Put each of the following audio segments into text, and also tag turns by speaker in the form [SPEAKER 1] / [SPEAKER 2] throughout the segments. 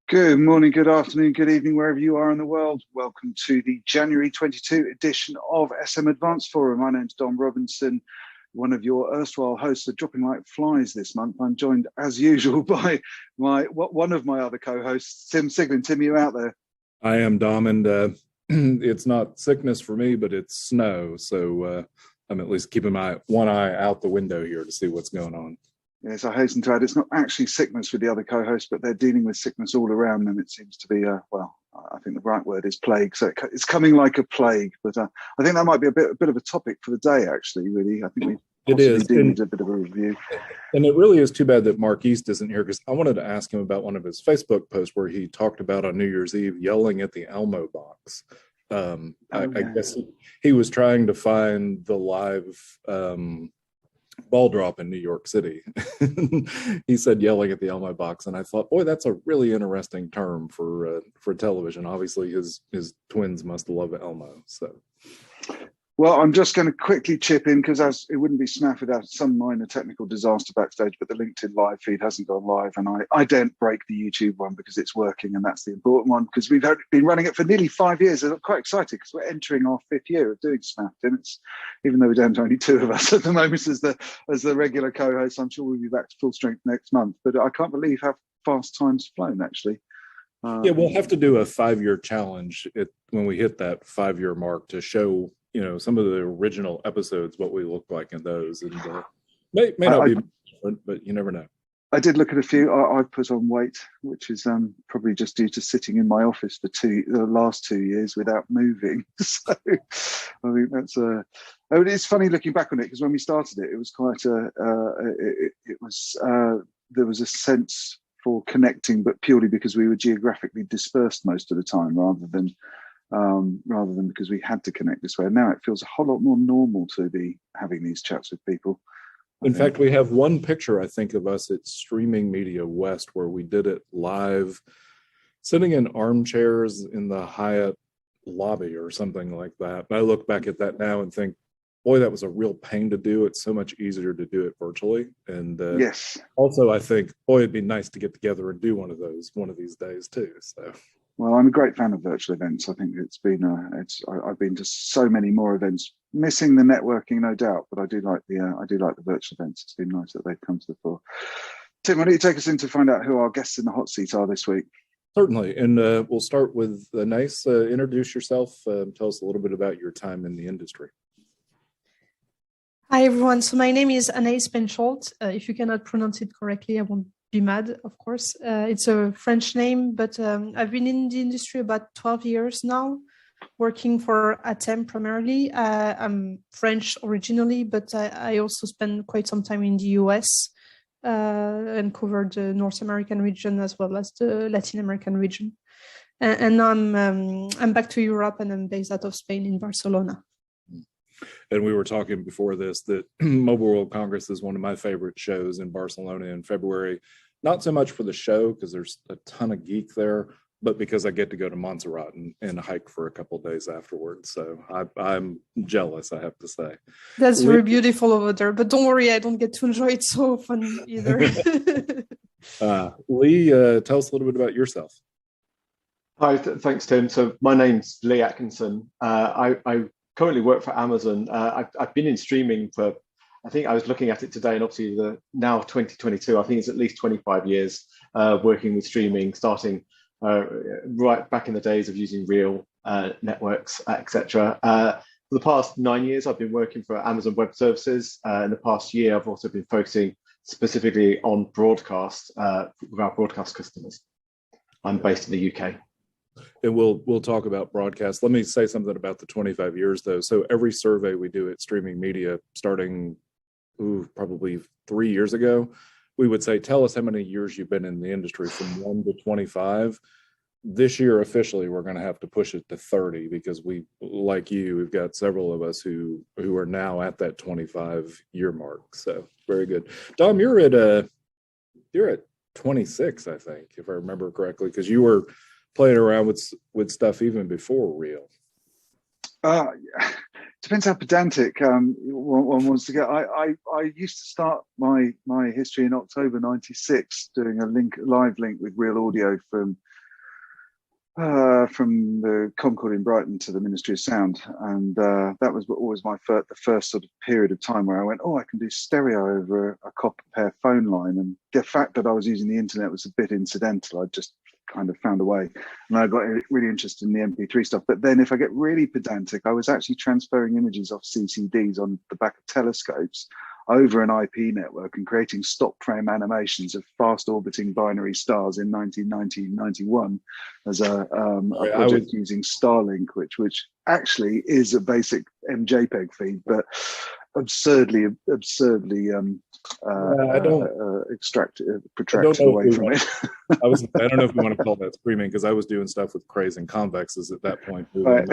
[SPEAKER 1] Good morning, good afternoon, good evening, wherever you are in the world. Welcome to the January 22 edition of SM Advanced Forum. My name's Dom Robinson, one of your erstwhile hosts of Dropping Like Flies this month. I'm joined, as usual, by one of my other co-hosts, Tim Siglin. Tim, you out there?
[SPEAKER 2] I am, Dom, and it's not sickness for me, but it's snow. So I'm at least keeping my one eye out the window here to see what's going on.
[SPEAKER 1] Yes, I hasten to add, it's not actually sickness with the other co-hosts, but they're dealing with sickness all around them. It seems to be, I think the right word is plague. So it's coming like a plague. But I think that might be a bit of a topic for the day, actually, really. I think we possibly do need a bit of a review.
[SPEAKER 2] And it really is too bad that Mark East isn't here, because I wanted to ask him about one of his Facebook posts where he talked about on New Year's Eve yelling at the Elmo box. I guess he was trying to find the live ball drop in New York City. He said yelling at the Elmo box, and I thought, boy, that's a really interesting term for television. Obviously his twins must love Elmo. So
[SPEAKER 1] well, I'm just going to quickly chip in, because as it wouldn't be snapped without some minor technical disaster backstage, but the LinkedIn live feed hasn't gone live, and I daren't break the YouTube one because it's working, and that's the important one, because we've been running it for nearly 5 years, and I'm quite excited because we're entering our 5th year of doing Snapped, and it's, even though we don't have only 2 of us at the moment as the regular co-hosts, I'm sure we'll be back to full strength next month. But I can't believe how fast time's flown, actually.
[SPEAKER 2] Yeah, we'll have to do a 5-year challenge when we hit that 5-year mark to show, some of the original episodes, what we look like in those, and may not be different, but you never know.
[SPEAKER 1] I did look at a few. I've put on weight, which is probably just due to sitting in my office for the last 2 years without moving. So I think that's it's funny looking back on it, because when we started it, it was quite there was a sense for connecting, but purely because we were geographically dispersed most of the time, rather than because we had to connect this way. And now it feels a whole lot more normal to be having these chats with people.
[SPEAKER 2] In fact, we have one picture, I think, of us at Streaming Media West, where we did it live, sitting in armchairs in the Hyatt lobby or something like that. And I look back at that now and think, boy, that was a real pain to do. It's so much easier to do it virtually. And
[SPEAKER 1] yes.
[SPEAKER 2] Also, I think, boy, it'd be nice to get together and do one of these days too. So.
[SPEAKER 1] Well, I'm a great fan of virtual events. I think it's been I've been to so many more events, missing the networking, no doubt, but I do like the virtual events. It's been nice that they've come to the fore. Tim, why don't you take us in to find out who our guests in the hot seat are this week?
[SPEAKER 2] Certainly, and we'll start with Anais. Introduce yourself. Tell us a little bit about your time in the industry.
[SPEAKER 3] Hi, everyone. So my name is Anais Painchault. If you cannot pronounce it correctly, I won't be mad, of course. It's a French name, but I've been in the industry about 12 years now, working for ATEM primarily. I'm French originally, but I also spent quite some time in the US and covered the North American region as well as the Latin American region. And now I'm back to Europe, and I'm based out of Spain in Barcelona.
[SPEAKER 2] And we were talking before this that Mobile World Congress is one of my favorite shows in Barcelona in February. Not so much for the show, because there's a ton of geek there, but because I get to go to Montserrat and hike for a couple of days afterwards. So I'm jealous, I have to say.
[SPEAKER 3] That's very beautiful over there, but don't worry, I don't get to enjoy it so often either.
[SPEAKER 2] Lee, tell us a little bit about yourself.
[SPEAKER 4] Hi, thanks, Tim. So my name's Lee Atkinson. I currently work for Amazon. I've been in streaming for, I think I was looking at it today, and obviously now 2022, I think it's at least 25 years working with streaming, starting right back in the days of using real networks, etc. For the past 9 years, I've been working for Amazon Web Services. In the past year, I've also been focusing specifically on broadcast with our broadcast customers. I'm based in the UK.
[SPEAKER 2] And we'll talk about broadcast. Let me say something about the 25 years, though. So every survey we do at Streaming Media, starting probably 3 years ago, we would say, tell us how many years you've been in the industry, from 1 to 25. This year, officially, we're going to have to push it to 30, because we've got several of us who are now at that 25-year mark. So very good. Dom, you're at 26, I think, if I remember correctly, because you were playing around with stuff even before Reel.
[SPEAKER 1] Depends how pedantic one wants to get. I used to start my history in October '96, doing a live link with Real Audio from from the Concord in Brighton to the Ministry of Sound, and that was always the first sort of period of time where I went, oh, I can do stereo over a copper pair phone line, and the fact that I was using the internet was a bit incidental. I just kind of found a way, and I got really interested in the MP3 stuff. But then, if I get really pedantic, I was actually transferring images off CCDs on the back of telescopes over an IP network and creating stop frame animations of fast orbiting binary stars in 1991 as a project using Starlink, which actually is a basic MJPEG feed, but absurdly protracted away from it.
[SPEAKER 2] I don't know if we want to call that streaming, because I was doing stuff with crays and convexes at that point.
[SPEAKER 1] Right.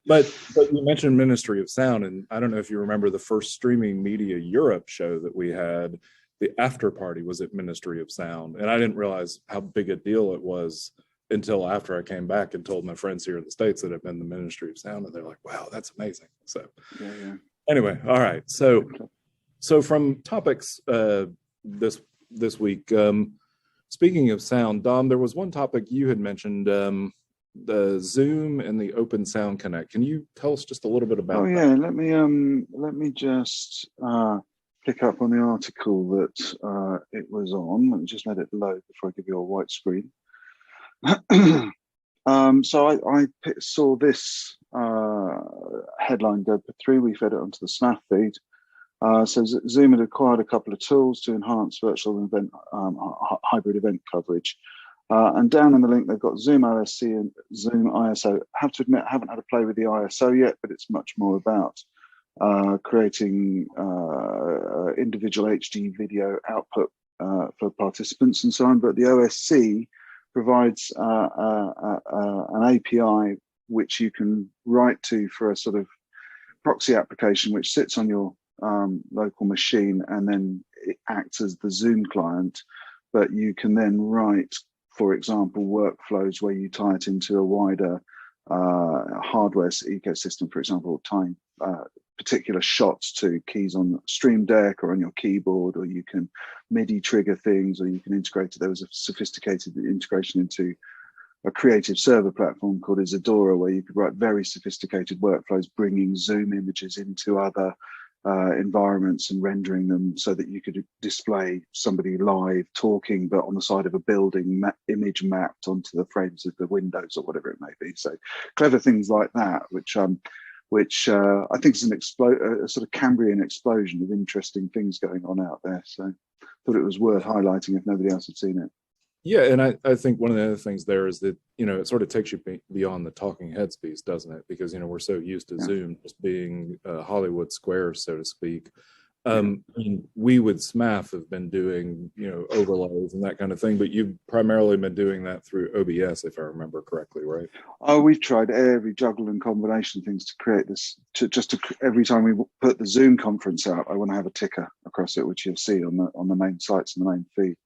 [SPEAKER 2] But you mentioned Ministry of Sound, and I don't know if you remember the first Streaming Media Europe show that we had. The after party was at Ministry of Sound, and I didn't realize how big a deal it was until after I came back and told my friends here in the States that I've been the Ministry of Sound, and they're like, wow, that's amazing. So anyway, all right. So from topics this week, speaking of sound, Dom, there was one topic you had mentioned, the Zoom and the Open Sound Connect. Can you tell us just a little bit about that?
[SPEAKER 1] Let me just pick up on the article that it was on. Let me just let it load before I give you a white screen. So I saw this headline go through. We fed it onto the SMath feed. So Zoom had acquired a couple of tools to enhance virtual event, hybrid event coverage. And down in the link, they've got Zoom OSC and Zoom ISO. I have to admit, I haven't had a play with the ISO yet, but it's much more about creating individual HD video output for participants and so on. But the OSC provides an API which you can write to for a sort of proxy application which sits on your local machine, and then it acts as the Zoom client. But you can then write, for example, workflows where you tie it into a wider hardware ecosystem, for example, tying particular shots to keys on Stream Deck or on your keyboard, or you can MIDI trigger things, or you can integrate it. There was a sophisticated integration into a creative server platform called Isadora, where you could write very sophisticated workflows, bringing Zoom images into other environments and rendering them so that you could display somebody live talking, but on the side of a building, image mapped onto the frames of the windows or whatever it may be. So clever things like that, which I think is a sort of Cambrian explosion of interesting things going on out there. So I thought it was worth highlighting if nobody else had seen it.
[SPEAKER 2] Yeah, and I think one of the other things there is that, it sort of takes you beyond the talking heads piece, doesn't it? Because, we're so used to Zoom just being Hollywood Squares, so to speak. We with SMath have been doing, overlays and that kind of thing, but you've primarily been doing that through OBS, if I remember correctly, right?
[SPEAKER 1] Oh, we've tried every juggle and combination of things to create this. Every time we put the Zoom conference out, I want to have a ticker across it, which you'll see on the main sites and the main feed.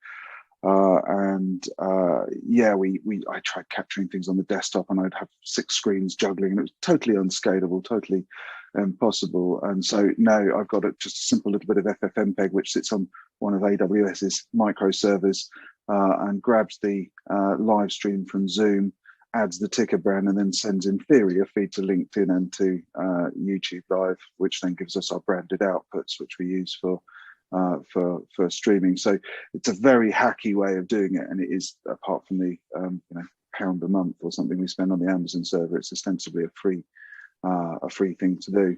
[SPEAKER 1] I tried capturing things on the desktop, and I'd have 6 screens juggling, and it was totally unscalable, totally impossible. And so no, I've got just a simple little bit of FFmpeg which sits on one of AWS's micro servers and grabs the live stream from Zoom, adds the ticker brand, and then sends in theory a feed to LinkedIn and to YouTube Live, which then gives us our branded outputs, which we use for streaming. So it's a very hacky way of doing it, and it is, apart from the £1 a month or something we spend on the Amazon server, it's ostensibly a free thing to do.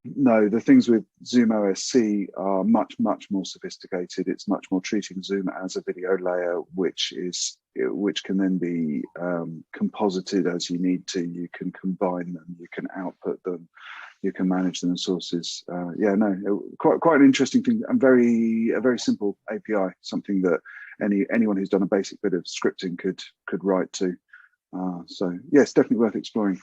[SPEAKER 1] No, the things with Zoom OSC are much more sophisticated. It's much more treating Zoom as a video layer, which can then be composited as you need to. You can combine them, you can output them, you can manage them in sources. Quite an interesting thing, and a very simple API, something that anyone who's done a basic bit of scripting could write to. So yes, definitely worth exploring.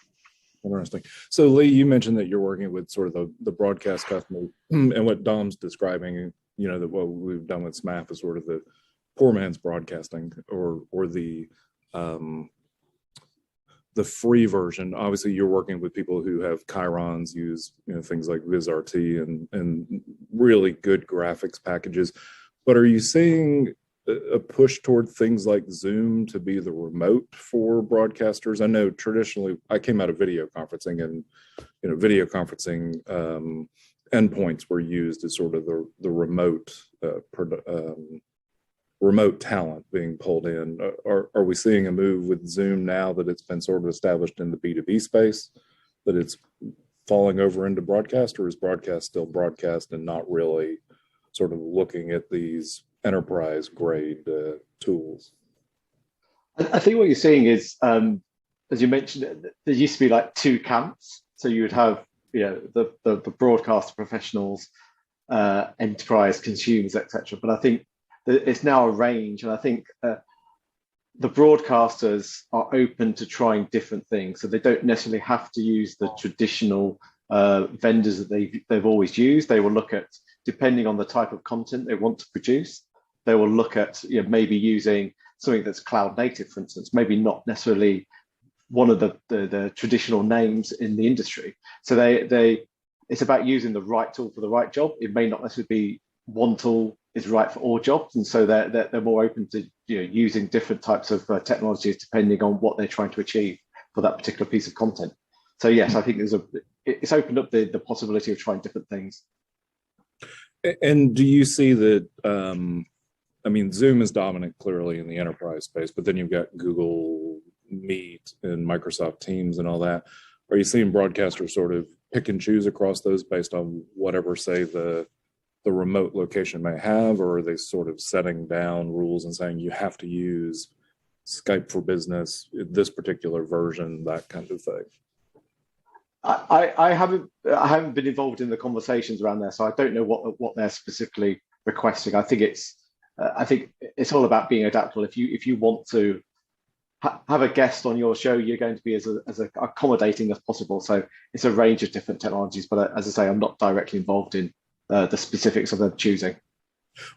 [SPEAKER 2] Interesting. So Lee, you mentioned that you're working with sort of the broadcast customer, and what Dom's describing, that what we've done with SMath is sort of the poor man's broadcasting, or the free version. Obviously, you're working with people who have Chirons, use things like VizRT and really good graphics packages. But are you seeing a push toward things like Zoom to be the remote for broadcasters? I know traditionally I came out of video conferencing, and video conferencing endpoints were used as sort of the remote remote talent being pulled in. Are we seeing a move with Zoom now that it's been sort of established in the B2B space, that it's falling over into broadcast, or is broadcast still broadcast and not really sort of looking at these enterprise grade tools?
[SPEAKER 4] I think what you're seeing is, as you mentioned, there used to be like two camps. So you would have, the broadcast professionals, enterprise consumers, etc. But I think that it's now a range, and I think the broadcasters are open to trying different things. So they don't necessarily have to use the traditional vendors that they've always used. They will look at, depending on the type of content they want to produce, they will look at maybe using something that's cloud native, for instance, maybe not necessarily one of the traditional names in the industry. So it's about using the right tool for the right job. It may not necessarily be one tool is right for all jobs, and so they're more open to using different types of technologies depending on what they're trying to achieve for that particular piece of content. So yes, I think it's opened up the possibility of trying different things.
[SPEAKER 2] And do you see that? Zoom is dominant clearly in the enterprise space, but then you've got Google Meet and Microsoft Teams and all that. Are you seeing broadcasters sort of pick and choose across those based on whatever, say, the remote location may have, or are they sort of setting down rules and saying you have to use Skype for Business, this particular version, that kind of thing?
[SPEAKER 4] I haven't been involved in the conversations around there, so I don't know what they're specifically requesting. I think it's all about being adaptable. If you want to have a guest on your show, you're going to be as accommodating as possible. So it's a range of different technologies, but as I say, I'm not directly involved in the specifics of them choosing.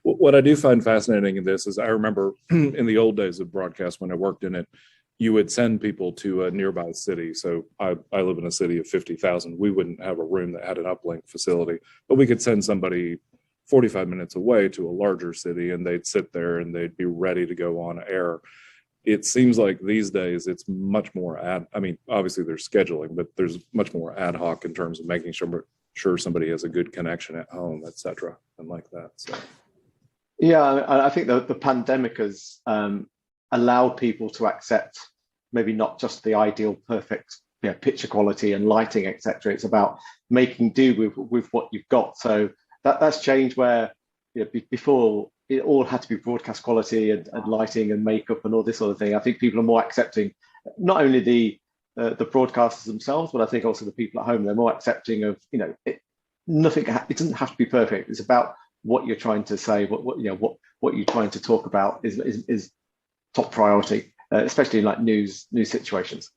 [SPEAKER 2] What I do find fascinating in this is I remember in the old days of broadcast, when I worked in it, you would send people to a nearby city. So I live in a city of 50,000. We wouldn't have a room that had an uplink facility, but we could send somebody 45 minutes away to a larger city, and they'd sit there and they'd be ready to go on air. It seems like these days it's much more obviously there's scheduling, but there's much more ad hoc in terms of making sure somebody has a good connection at home, et cetera, and like that. So.
[SPEAKER 4] Yeah, I think the pandemic has allowed people to accept maybe not just the ideal perfect picture quality and lighting, etc. It's about making do with what you've got. So that's changed, where before it all had to be broadcast quality and lighting and makeup and all this sort of thing. I think people are more accepting, not only the broadcasters themselves, but I think also the people at home. They're more accepting of it doesn't have to be perfect. It's about what you're trying to say, what you're trying to talk about is top priority, especially in like news situations.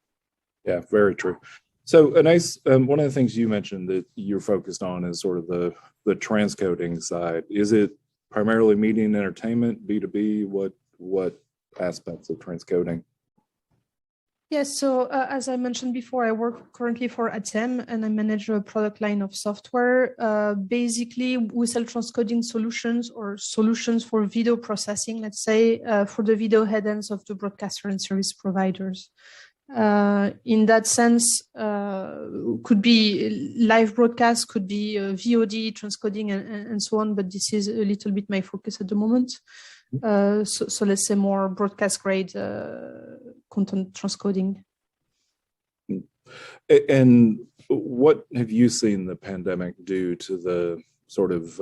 [SPEAKER 4] Yeah,
[SPEAKER 2] very true. So Anais, one of the things you mentioned that you're focused on is sort of the transcoding side. Is it primarily media and entertainment, B2B? What aspects of transcoding?
[SPEAKER 3] Yes, so as I mentioned before, I work currently for ATEM, and I manage a product line of software. Basically, we sell transcoding solutions or solutions for video processing, let's say, for the video headends of the broadcaster and service providers. In that sense, could be live broadcast, could be VOD, transcoding, and so on, but this is a little bit my focus at the moment. So let's say more broadcast grade content transcoding.
[SPEAKER 2] And what have you seen the pandemic do to the sort of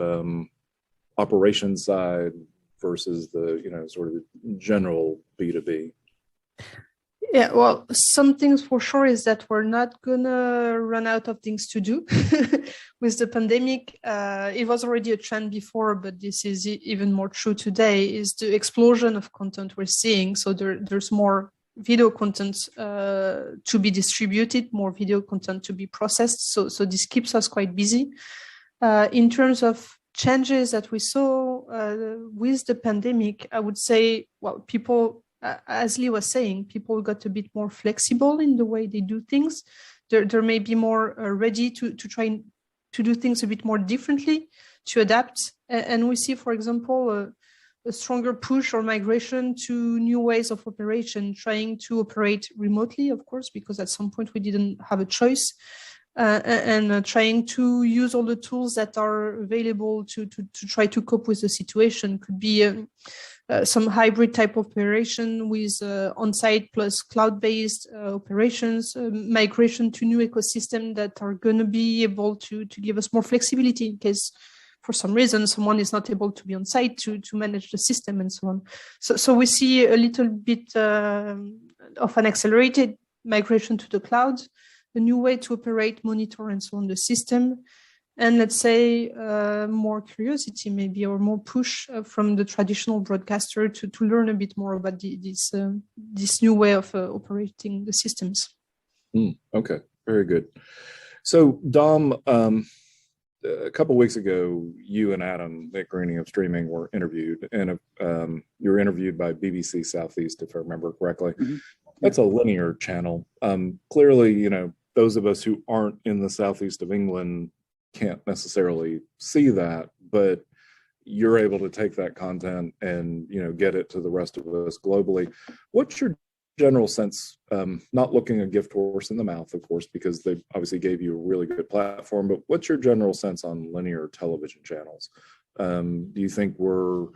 [SPEAKER 2] operations side versus the sort of general B2B?
[SPEAKER 3] Yeah, well, some things for sure is that we're not gonna run out of things to do with the pandemic. It was already a trend before, but this is even more true today, is the explosion of content we're seeing. So there's more video content to be distributed, more video content to be processed. So this keeps us quite busy. In terms of changes that we saw with the pandemic, I would say, well, people, as Lee was saying, people got a bit more flexible in the way they do things. They're maybe more ready to try to do things a bit more differently, to adapt. And we see, for example, a stronger push or migration to new ways of operation, trying to operate remotely, of course, because at some point we didn't have a choice, and trying to use all the tools that are available to try to cope with the situation. Could be some hybrid type operation with on-site plus cloud-based operations, migration to new ecosystems that are going to be able to give us more flexibility in case for some reason someone is not able to be on site to manage the system and so on. So we see a little bit of an accelerated migration to the cloud, a new way to operate, monitor, and so on the system. And let's say more curiosity maybe, or more push from the traditional broadcaster to learn a bit more about this new way of operating the systems.
[SPEAKER 2] Okay, very good. So Dom, a couple of weeks ago, you and Adam, Nick Greening of Streaming, were interviewed, and you were interviewed by BBC Southeast, if I remember correctly. Mm-hmm. That's a linear channel. Clearly, those of us who aren't in the southeast of England can't necessarily see that, but you're able to take that content and get it to the rest of us globally. What's your general sense, not looking a gift horse in the mouth, of course, because they obviously gave you a really good platform, but what's your general sense on linear television channels? Do you think we're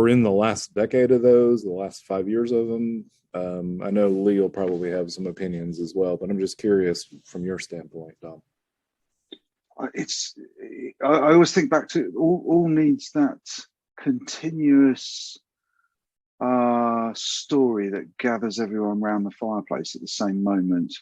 [SPEAKER 2] in the last decade of those, the last 5 years of them? I know Lee will probably have some opinions as well, but I'm just curious from your standpoint, Dom.
[SPEAKER 1] I always think back to all needs that continuous story that gathers everyone around the fireplace at the same moment.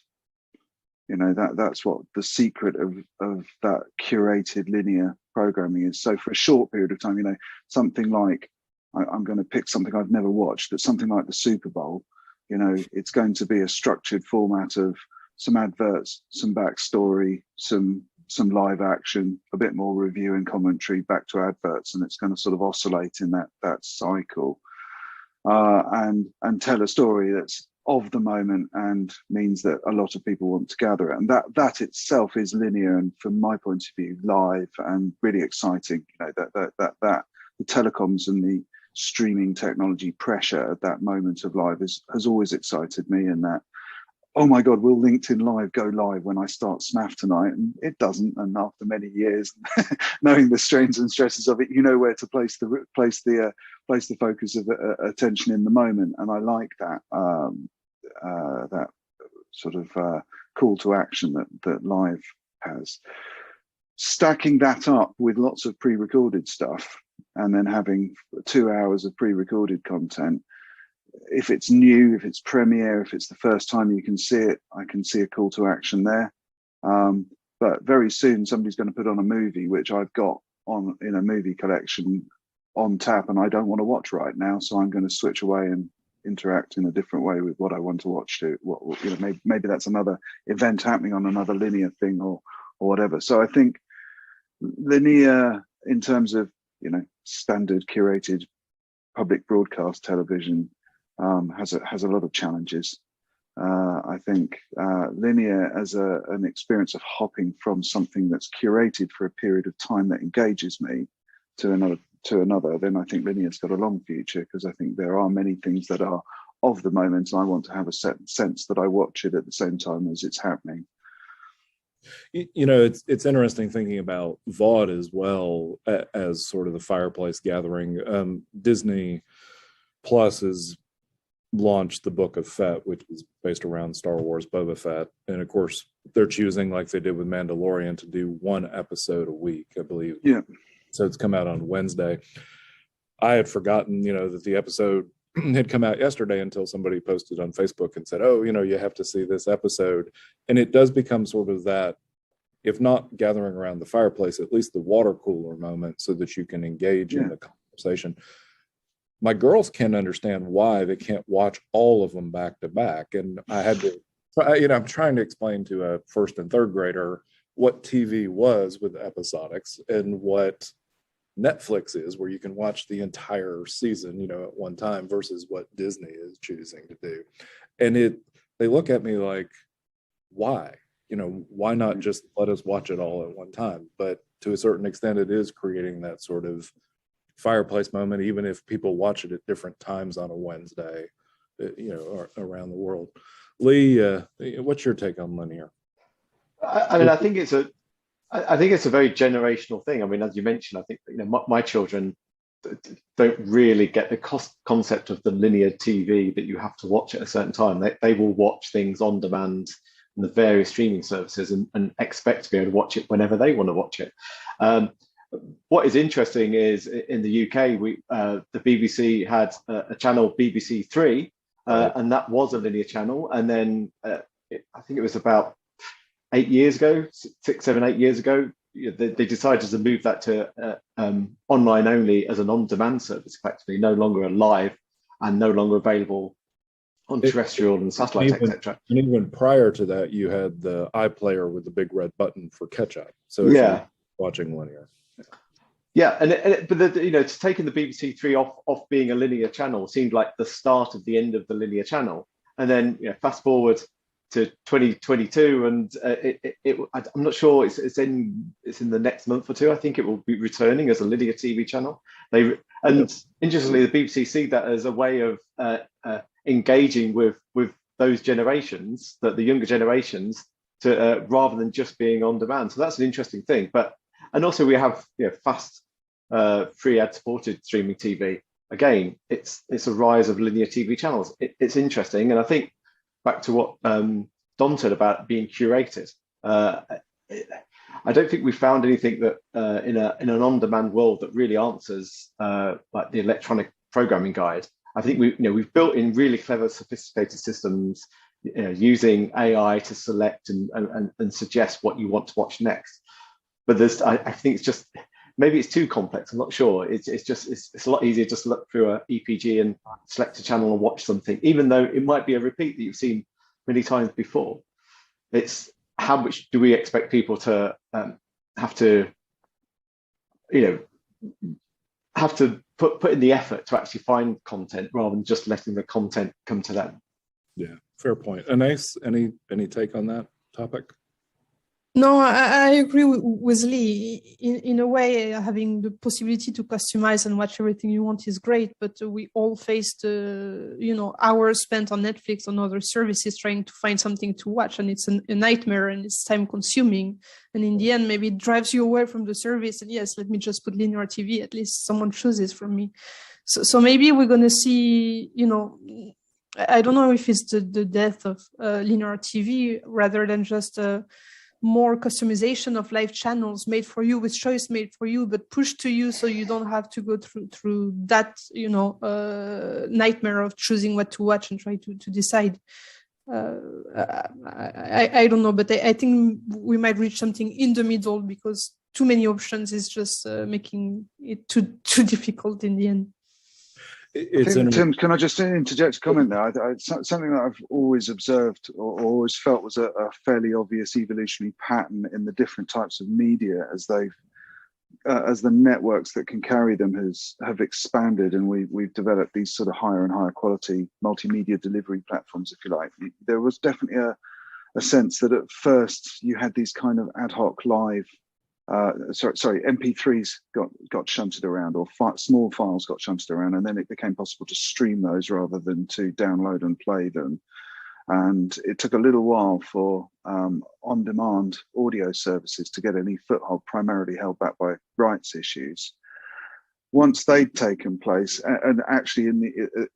[SPEAKER 1] That's what the secret of that curated linear programming is. So for a short period of time, something like, I'm going to pick something I've never watched, but something like the Super Bowl, it's going to be a structured format of some adverts, some backstory, some live action, a bit more review and commentary, back to adverts, and it's going to sort of oscillate in that cycle, and tell a story that's of the moment and means that a lot of people want to gather it. And that itself is linear, and from my point of view, live and really exciting. That the telecoms and the streaming technology pressure at that moment of live has always excited me, and that, oh my God, will LinkedIn Live go live when I start SMAF tonight? And it doesn't. And after many years, knowing the strains and stresses of it, where to place the focus of attention in the moment. And I like that that sort of call to action that Live has. Stacking that up with lots of pre-recorded stuff, and then having 2 hours of pre-recorded content. If it's new, if it's premiere, if it's the first time you can see it, I can see a call to action there. But very soon somebody's going to put on a movie, which I've got in a movie collection on tap, and I don't want to watch right now. So I'm going to switch away and interact in a different way with what I want to watch. Maybe that's another event happening on another linear thing or whatever. So I think linear, in terms of standard curated public broadcast television, has a lot of challenges. I think linear as an experience of hopping from something that's curated for a period of time that engages me to another, then I think linear's got a long future, because I think there are many things that are of the moment, and I want to have a sense that I watch it at the same time as it's happening.
[SPEAKER 2] It's interesting thinking about VOD as well as sort of the fireplace gathering. Disney Plus has launched the Book of Fett, which is based around Star Wars Boba Fett, and of course they're choosing, like they did with Mandalorian, to do one episode a week, I believe.
[SPEAKER 1] Yeah.
[SPEAKER 2] So it's come out on Wednesday. I had forgotten, that the episode had come out yesterday until somebody posted on Facebook and said, oh, you have to see this episode. And it does become sort of that, if not gathering around the fireplace, at least the water cooler moment, so that you can engage in the conversation. My girls can't understand why they can't watch all of them back to back. And I had to, I'm trying to explain to a first and third grader what TV was with episodics and what Netflix is, where you can watch the entire season, at one time, versus what Disney is choosing to do. And they look at me like, why? Why not just let us watch it all at one time? But to a certain extent, it is creating that sort of fireplace moment, even if people watch it at different times on a Wednesday, or around the world. Lee, what's your take on linear?
[SPEAKER 4] I mean, I think it's a very generational thing. I mean, as you mentioned, I think my children don't really get the concept of the linear TV that you have to watch at a certain time. They will watch things on demand on the various streaming services and expect to be able to watch it whenever they want to watch it. What is interesting is in the UK, the BBC had a channel, BBC Three, and that was a linear channel. And then I think it was about 8 years ago, 6, 7, 8 years ago, they decided to move that to online only as an on-demand service, effectively, no longer live and no longer available on terrestrial and satellite, etc.
[SPEAKER 2] And even prior to that, you had the iPlayer with the big red button for catch-up. So
[SPEAKER 4] yeah,
[SPEAKER 2] watching linear.
[SPEAKER 4] Yeah, but it's taking the BBC Three off being a linear channel seemed like the start of the end of the linear channel, and then fast forward to 2022, and I'm not sure it's in the next month or two. I think it will be returning as a linear TV channel. Interestingly, the BBC see that as a way of engaging with those generations, that the younger generations, to rather than just being on demand. So that's an interesting thing. And also we have fast free ad supported streaming TV. Again, it's a rise of linear TV channels. It's interesting, and I think back to what Don said about being curated. I don't think we found anything that in an on-demand world that really answers like the electronic programming guide. I think we've built in really clever, sophisticated systems using AI to select and suggest what you want to watch next. But I think it's just, maybe it's too complex. I'm not sure. It's a lot easier just to look through a EPG and select a channel and watch something, even though it might be a repeat that you've seen many times before. It's how much do we expect people to have to put in the effort to actually find content rather than just letting the content come to them.
[SPEAKER 2] Yeah, fair point. Anais, any take on that topic?
[SPEAKER 3] No, I agree with Lee. In a way, having the possibility to customize and watch everything you want is great, but we all faced, hours spent on Netflix, on other services, trying to find something to watch, and it's a nightmare, and it's time-consuming. And in the end, maybe it drives you away from the service. And yes, let me just put linear TV. At least someone chooses from me. So maybe we're going to see, I don't know if it's the death of linear TV rather than just more customization of live channels made for you, with choice made for you, but pushed to you so you don't have to go through that nightmare of choosing what to watch and try to decide. I don't know, but I think we might reach something in the middle, because too many options is just making it too difficult in the end.
[SPEAKER 1] Tim, can I just interject a comment there? Something that I've always observed or always felt was a fairly obvious evolutionary pattern in the different types of media as the networks that can carry them have expanded, and we've developed these sort of higher and higher quality multimedia delivery platforms, if you like. There was definitely a sense that at first you had these kind of ad hoc live MP3s got shunted around, or small files got shunted around, and then it became possible to stream those rather than to download and play them. And it took a little while for on-demand audio services to get any foothold, primarily held back by rights issues. Once they'd taken place, and actually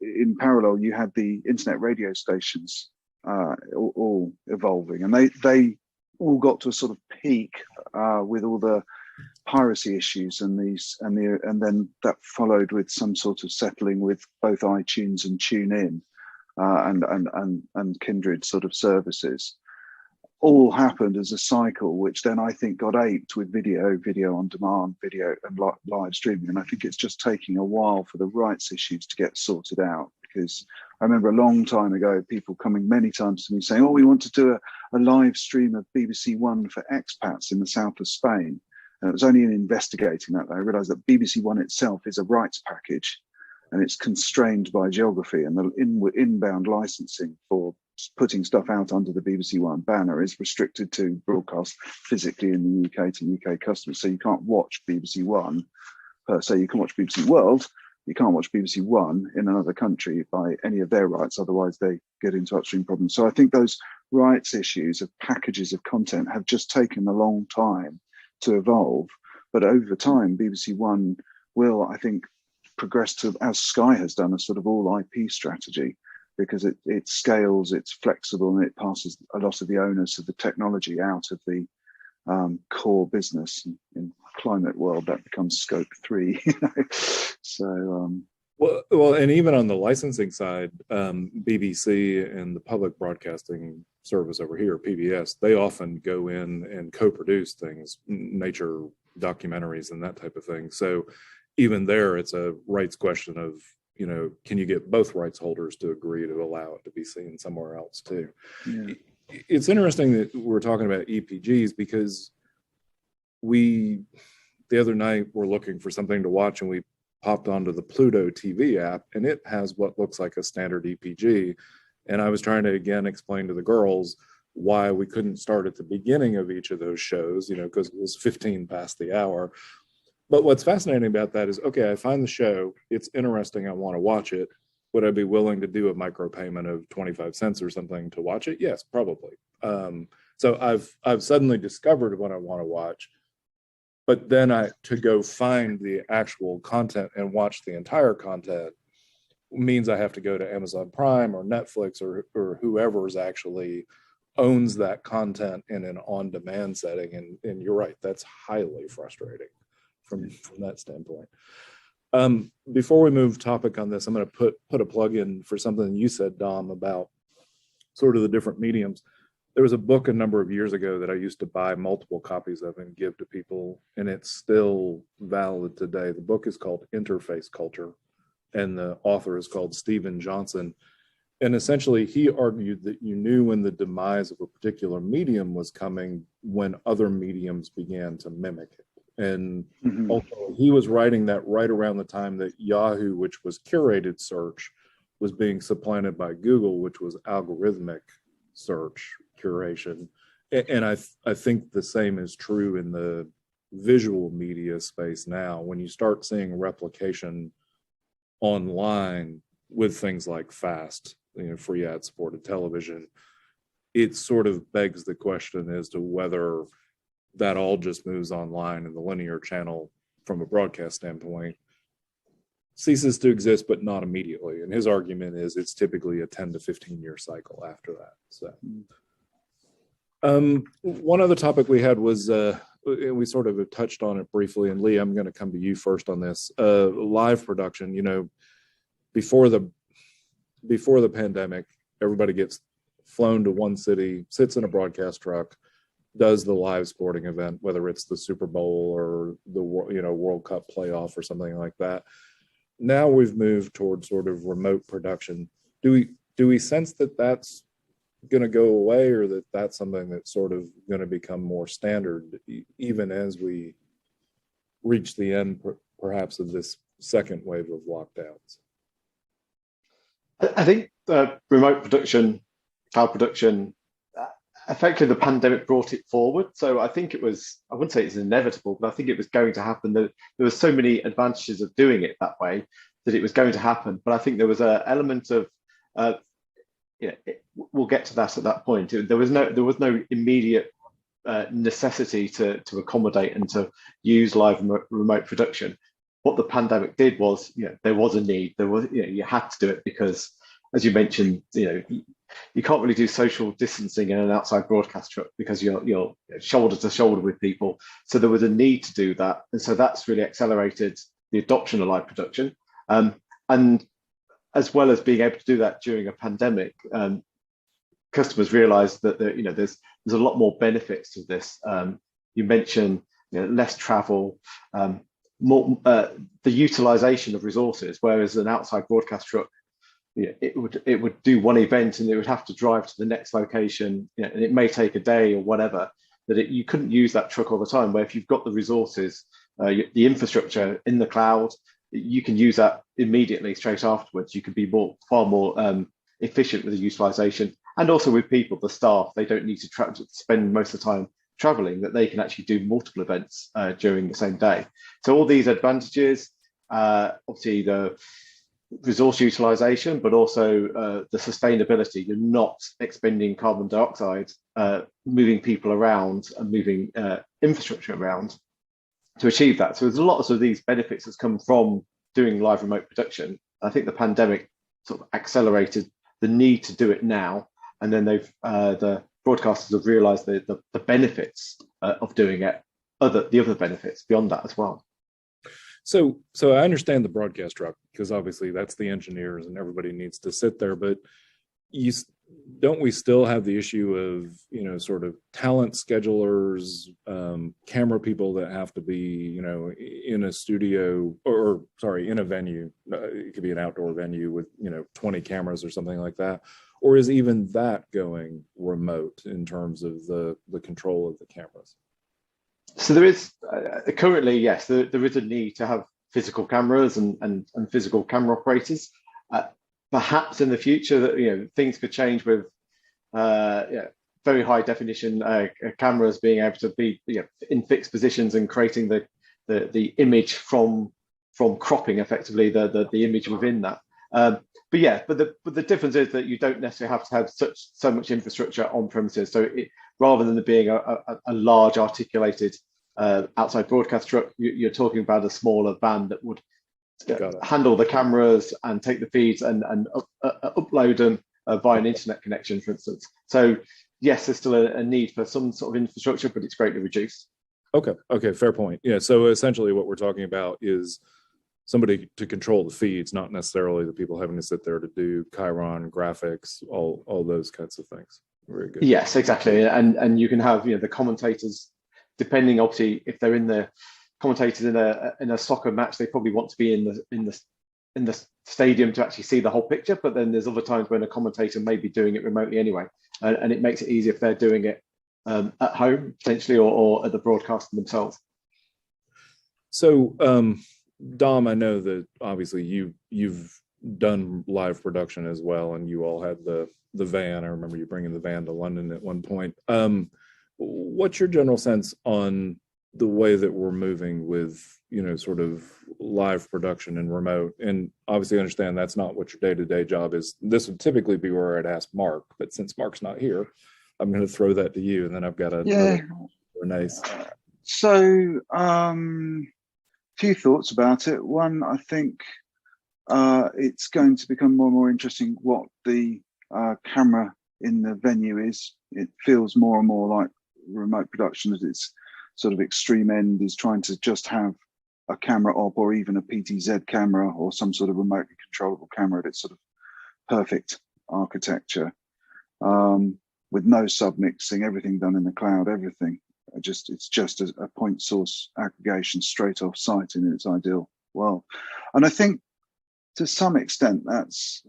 [SPEAKER 1] in parallel, you had the internet radio stations all evolving, and they all got to a sort of peak with all the piracy issues and then that followed with some sort of settling with both iTunes and TuneIn and kindred sort of services. All happened as a cycle, which then I think got aped with video on demand, video and live streaming. And I think it's just taking a while for the rights issues to get sorted out. Because I remember a long time ago, people coming many times to me saying, we want to do a live stream of BBC One for expats in the south of Spain. And it was only in investigating that I realized that BBC One itself is a rights package, and it's constrained by geography, and the inbound licensing for putting stuff out under the BBC One banner is restricted to broadcast physically in the UK to UK customers. So you can't watch BBC One per se. You can watch BBC World, you can't watch BBC One in another country by any of their rights, otherwise they get into upstream problems. So I think those rights issues of packages of content have just taken a long time to evolve. But over time, BBC One will, I think, progress to, as Sky has done, a sort of all IP strategy, because it scales, it's flexible, and it passes a lot of the onus of the technology out of the core business. In climate world, that becomes scope 3. So
[SPEAKER 2] well, and even on the licensing side, BBC and the public broadcasting service over here, PBS, they often go in and co-produce things, nature documentaries and that type of thing. So even there, it's a rights question of, you know, can you get both rights holders to agree to allow it to be seen somewhere else too? Yeah. It's interesting that we're talking about EPGs, because the other night we're looking for something to watch and we popped onto the Pluto TV app, and it has what looks like a standard EPG. And I was trying to, again, explain to the girls why we couldn't start at the beginning of each of those shows, you know, because it was 15 past the hour. But what's fascinating about that is, okay, I find the show, it's interesting, I want to watch it. Would I be willing to do a micropayment of 25 cents or something to watch it? Yes, probably. So I've suddenly discovered what I want to watch, but then to go find the actual content and watch the entire content means I have to go to Amazon Prime or Netflix or whoever's actually owns that content in an on-demand setting. And you're right, that's highly frustrating from that standpoint. Before we move topic on this, I'm going to put a plug in for something you said, Dom, about sort of the different mediums. There was a book a number of years ago that I used to buy multiple copies of and give to people, and it's still valid today. The book is called Interface Culture, and the author is called Stephen Johnson. And essentially, he argued that you knew when the demise of a particular medium was coming when other mediums began to mimic it. And ultimately, he was writing that right around the time that Yahoo, which was curated search, was being supplanted by Google, which was algorithmic search curation. And I think the same is true in the visual media space now. When you start seeing replication online with things like FAST, free ad supported television, it sort of begs the question as to whether that all just moves online and the linear channel from a broadcast standpoint ceases to exist, but not immediately. And his argument is it's typically a 10 to 15 year cycle after that. So one other topic we had was, we sort of touched on it briefly, and Lee, I'm going to come to you first on this. Live production, before the pandemic, everybody gets flown to one city, sits in a broadcast truck, does the live sporting event, whether it's the Super Bowl or the World Cup playoff or something like that. Now we've moved towards sort of remote production. Do we sense that that's going to go away, or that that's something that's sort of going to become more standard even as we reach the end perhaps of this second wave of lockdowns?
[SPEAKER 4] I think remote production, cloud production, effectively the pandemic brought it forward. So I think it was, I wouldn't say it's inevitable, but I think it was going to happen. There were so many advantages of doing it that way that it was going to happen. But I think there was an element of, we'll get to that at that point. There was no immediate necessity to accommodate and to use live remote production. What the pandemic did was, there was a need. There was, you had to do it because, as you mentioned, you can't really do social distancing in an outside broadcast truck because you're shoulder to shoulder with people. So there was a need to do that, and so that's really accelerated the adoption of live production. And as well as being able to do that during a pandemic, customers realised that there's a lot more benefits to this. You mentioned less travel. More the utilization of resources, whereas an outside broadcast truck, it would do one event and it would have to drive to the next location, and it may take a day or whatever. That you couldn't use that truck all the time. Where if you've got the resources, the infrastructure in the cloud, you can use that immediately straight afterwards. You can be far more efficient with the utilization, and also with people, the staff. They don't need to spend most of the time traveling, that they can actually do multiple events during the same day. So all these advantages, obviously the resource utilization, but also the sustainability. You're not expending carbon dioxide, moving people around and moving infrastructure around to achieve that. So there's lots of these benefits that's come from doing live remote production. I think the pandemic sort of accelerated the need to do it now, and then the broadcasters have realized the benefits of doing it, the other benefits beyond that as well.
[SPEAKER 2] So I understand the broadcast truck, because obviously that's the engineers and everybody needs to sit there, but don't we still have the issue of, you know, sort of talent schedulers, camera people that have to be, you know, in a studio or sorry, in a venue? It could be an outdoor venue with, you know, 20 cameras or something like that. Or is even that going remote in terms of the control of the cameras?
[SPEAKER 4] So there is currently, yes, there is a need to have physical cameras and physical camera operators. Perhaps in the future, that, you know, things could change with very high definition cameras being able to be, you know, in fixed positions and creating the image from cropping effectively the image within that. But the difference is that you don't necessarily have to have so much infrastructure on premises. So rather than there being a large articulated outside broadcast truck, you're talking about a smaller van that would handle the cameras and take the feeds and upload them via an internet connection, for instance. So yes, there's still a need for some sort of infrastructure, but it's greatly reduced.
[SPEAKER 2] Okay, fair point. Yeah, so essentially what we're talking about is somebody to control the feeds, not necessarily the people having to sit there to do Chiron, graphics, all those kinds of things. Very good.
[SPEAKER 4] Yes, exactly. And you can have, you know, the commentators, depending obviously if they're in the commentators in a soccer match, they probably want to be in the stadium to actually see the whole picture. But then there's other times when a commentator may be doing it remotely anyway, and it makes it easier if they're doing it at home potentially or at the broadcaster themselves.
[SPEAKER 2] So Dom, I know that obviously you've done live production as well, and you all had the van. I remember you bringing the van to London at one point. What's your general sense on the way that we're moving with, you know, sort of live production and remote? And obviously I understand that's not what your day-to-day job is. This would typically be where I'd ask Mark, but since Mark's not here, I'm going to throw that to you, and then I've got another Anais.
[SPEAKER 1] So few thoughts about it. One, I think it's going to become more and more interesting what the camera in the venue is. It feels more and more like remote production at its sort of extreme end is trying to just have a camera op or even a PTZ camera or some sort of remotely controllable camera at its sort of perfect architecture, with no sub-mixing, everything done in the cloud, everything. It's just a point source aggregation straight off site in its ideal world. And I think to some extent that's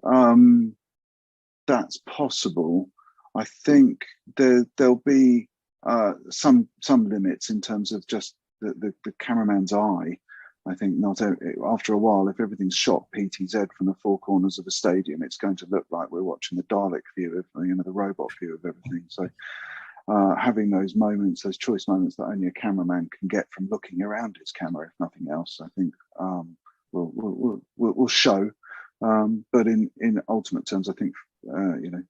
[SPEAKER 1] possible. I think there'll be some limits in terms of just the cameraman's eye. I think after a while, if everything's shot PTZ from the four corners of a stadium, it's going to look like we're watching the Dalek view of, you know, the robot view of everything. So having those moments, those choice moments that only a cameraman can get from looking around his camera, if nothing else, I think will show. But in ultimate terms, I think you know,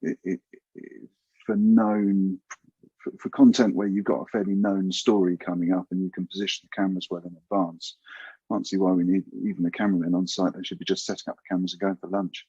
[SPEAKER 1] for content where you've got a fairly known story coming up and you can position the cameras well in advance, I can't see why we need even the cameramen on site. They should be just setting up the cameras and going for lunch.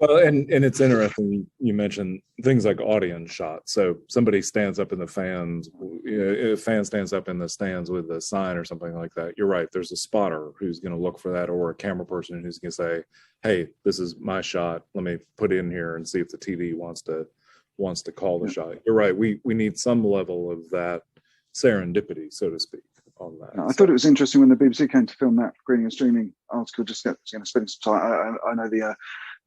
[SPEAKER 2] Well, and it's interesting you mentioned things like audience shots. So somebody stands up in the fans, you know, a fan stands up in the stands with a sign or something like that. You're right. There's a spotter who's going to look for that, or a camera person who's going to say, "Hey, this is my shot. Let me put it in here and see if the TV wants to call the shot." You're right. We need some level of that serendipity, so to speak, on that.
[SPEAKER 1] I thought it was interesting when the BBC came to film that Greening and Streaming article. Just going to spend some time. I know the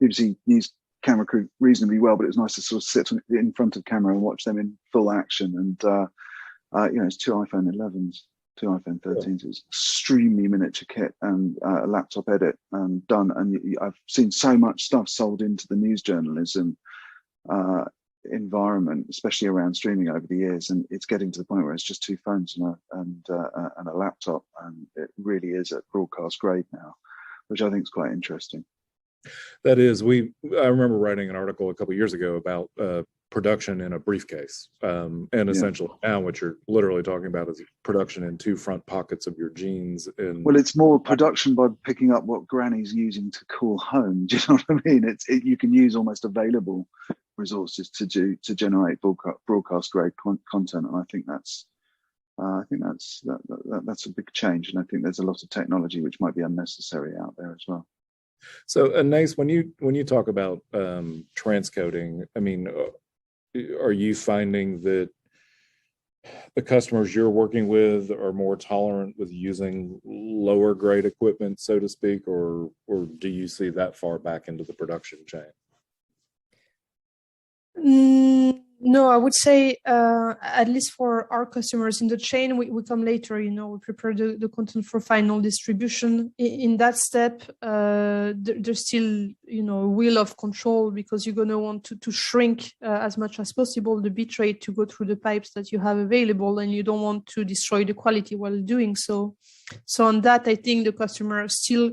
[SPEAKER 1] BBC News camera crew reasonably well, but it was nice to sort of sit in front of camera and watch them in full action. And you know, it's two iPhone 11s, two iPhone 13s. It was extremely miniature kit and a laptop edit and done. And I've seen so much stuff sold into the news journalism environment, especially around streaming over the years, and it's getting to the point where it's just two phones and a laptop, and it really is at broadcast grade now, which I think is quite interesting.
[SPEAKER 2] That is, I remember writing an article a couple of years ago about production in a briefcase, and essentially now what you're literally talking about is production in two front pockets of your jeans. And
[SPEAKER 1] well, it's more production by picking up what Granny's using to call home. Do you know what I mean? You can use almost available resources to generate broadcast grade content, and I think that's a big change, and I think there's a lot of technology which might be unnecessary out there as well.
[SPEAKER 2] So, Anais, when you talk about transcoding, I mean, are you finding that the customers you're working with are more tolerant with using lower grade equipment, so to speak, or do you see that far back into the production chain?
[SPEAKER 3] No, I would say, at least for our customers in the chain, we come later, we prepare the content for final distribution. In that step, there's still, a wheel of control, because you're going to want to shrink as much as possible the bitrate to go through the pipes that you have available, and you don't want to destroy the quality while doing so. So on that, I think the customer still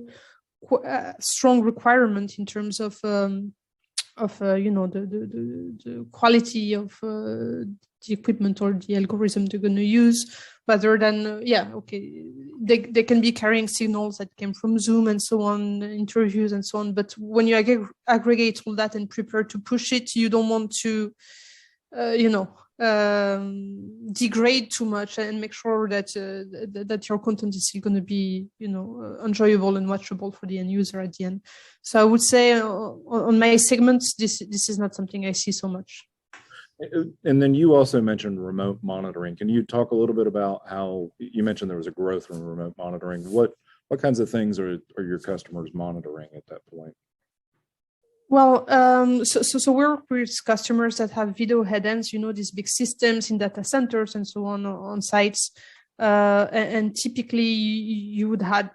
[SPEAKER 3] strong requirement in terms of the quality of the equipment or the algorithm they're going to use, rather than they can be carrying signals that came from Zoom and so on, interviews and so on. But when you aggregate all that and prepare to push it, you don't want to degrade too much, and make sure that your content is still going to be enjoyable and watchable for the end user at the end. So I would say on my segments, this is not something I see so much.
[SPEAKER 2] And then you also mentioned remote monitoring. Can you talk a little bit about how you mentioned there was a growth from remote monitoring? What kinds of things are your customers monitoring at that point?
[SPEAKER 3] Well, so we work with customers that have video headends, these big systems in data centers and so on sites. And typically you would have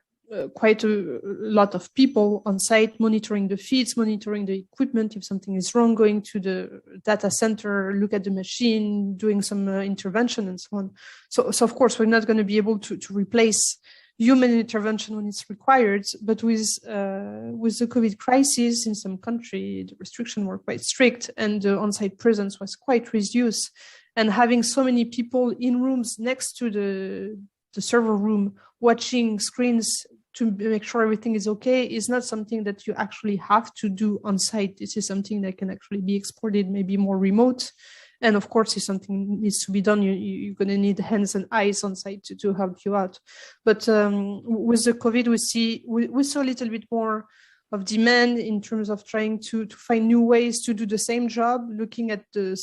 [SPEAKER 3] quite a lot of people on site monitoring the feeds, monitoring the equipment. If something is wrong, going to the data center, look at the machine, doing some intervention and so on. So of course, we're not going to be able to replace human intervention when it's required, but with the COVID crisis in some country, the restrictions were quite strict, and the on-site presence was quite reduced. And having so many people in rooms next to the server room watching screens to make sure everything is okay is not something that you actually have to do on site. This is something that can actually be exported, maybe more remote. And of course, if something needs to be done, you're going to need hands and eyes on site to help you out. But with the COVID, we saw a little bit more of demand in terms of trying to find new ways to do the same job, looking at the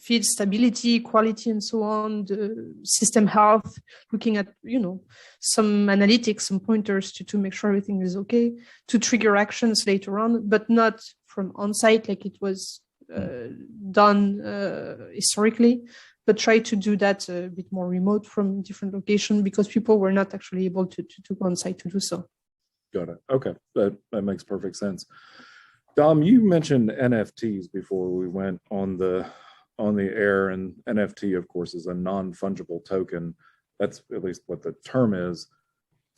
[SPEAKER 3] feed stability, quality, and so on, the system health, looking at, some analytics, some pointers to make sure everything is okay, to trigger actions later on, but not from on-site like it was done historically, but try to do that a bit more remote from different locations, because people were not actually able to go on site to do so.
[SPEAKER 2] Got it. Okay, that makes perfect sense. Dom, you mentioned NFTs before we went on the air, and NFT, of course, is a non-fungible token. That's at least what the term is.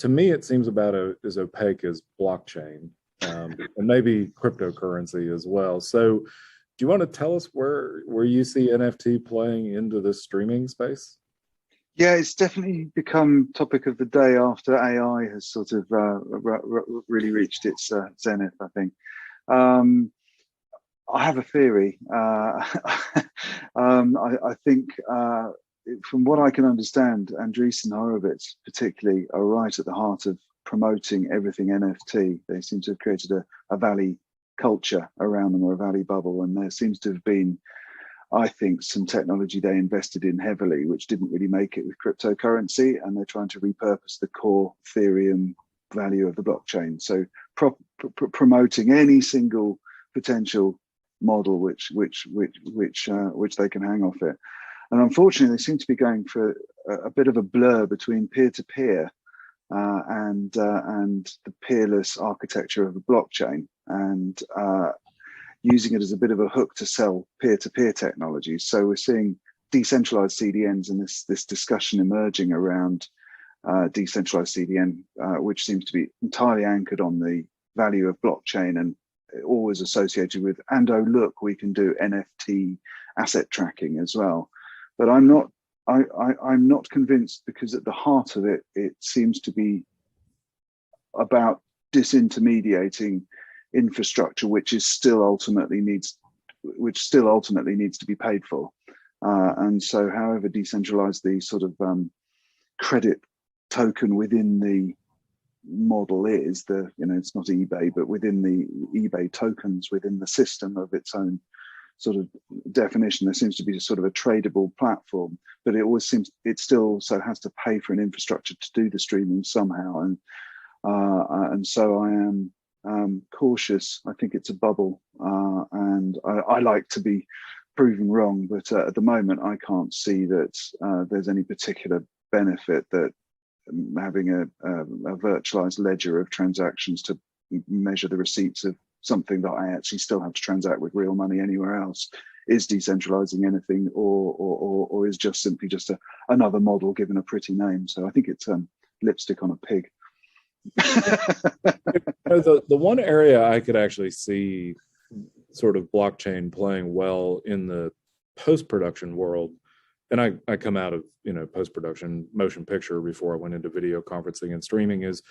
[SPEAKER 2] To me, it seems about as opaque as blockchain, and maybe cryptocurrency as well. So do you want to tell us where you see NFT playing into the streaming space?
[SPEAKER 1] Yeah, it's definitely become topic of the day after AI has sort of really reached its zenith, I think. I have a theory. I think from what I can understand, Andreessen Horowitz particularly are right at the heart of promoting everything NFT. They seem to have created a valley culture around them, or a valley bubble, and there seems to have been, I think, some technology they invested in heavily which didn't really make it with cryptocurrency, and they're trying to repurpose the core Ethereum value of the blockchain. So promoting any single potential model which they can hang off it. And unfortunately, they seem to be going for a bit of a blur between peer-to-peer and the peerless architecture of the blockchain. And using it as a bit of a hook to sell peer-to-peer technologies. So we're seeing decentralized CDNs and this discussion emerging around decentralized CDN, which seems to be entirely anchored on the value of blockchain and always associated with, and oh look, we can do NFT asset tracking as well. But I'm not convinced, because at the heart of it, it seems to be about disintermediating infrastructure, which still ultimately needs to be paid for. And so, however decentralized the sort of credit token within the model is, it's not eBay, but within the eBay tokens within the system of its own sort of definition, there seems to be sort of a tradable platform, but it still also has to pay for an infrastructure to do the streaming somehow. And so I am cautious. I think it's a bubble, and I like to be proven wrong, but at the moment I can't see that there's any particular benefit that having a virtualized ledger of transactions to measure the receipts of something that I actually still have to transact with real money anywhere else is decentralizing anything, or is just simply just another model given a pretty name. So I think it's lipstick on a pig.
[SPEAKER 2] The one area I could actually see sort of blockchain playing well in the post-production world, and I come out of post-production motion picture before I went into video conferencing and streaming, is,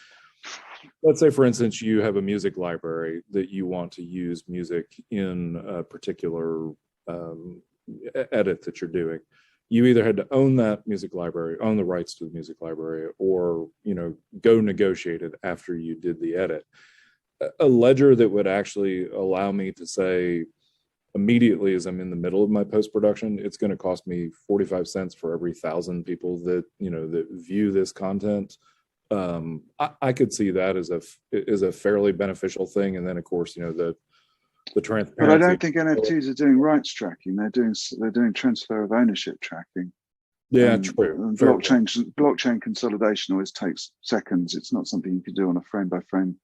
[SPEAKER 2] let's say for instance you have a music library that you want to use music in a particular edit that you're doing. You either had to own that music library, own the rights to the music library, or go negotiate it after you did the edit. A ledger that would actually allow me to say immediately as I'm in the middle of my post-production, it's going to cost me 45 cents for every 1,000 people that that view this content. I could see that as a fairly beneficial thing. And then of course the transparency.
[SPEAKER 1] But I don't think NFTs are doing rights tracking. They're doing transfer of ownership tracking.
[SPEAKER 2] Yeah, true.
[SPEAKER 1] And blockchain consolidation always takes seconds. It's not something you can do on a frame by frame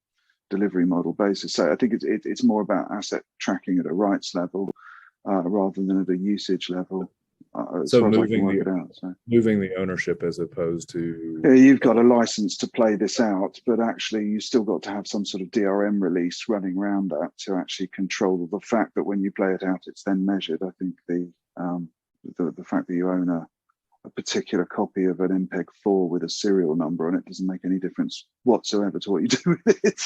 [SPEAKER 1] delivery model basis. So I think it's more about asset tracking at a rights level rather than at a usage level.
[SPEAKER 2] So moving the ownership as opposed to...
[SPEAKER 1] Yeah, you've got a license to play this out, but actually you still got to have some sort of DRM release running around that to actually control the fact that when you play it out, it's then measured. I think the fact that you own a particular copy of an MPEG-4 with a serial number on it doesn't make any difference whatsoever to what you do with it.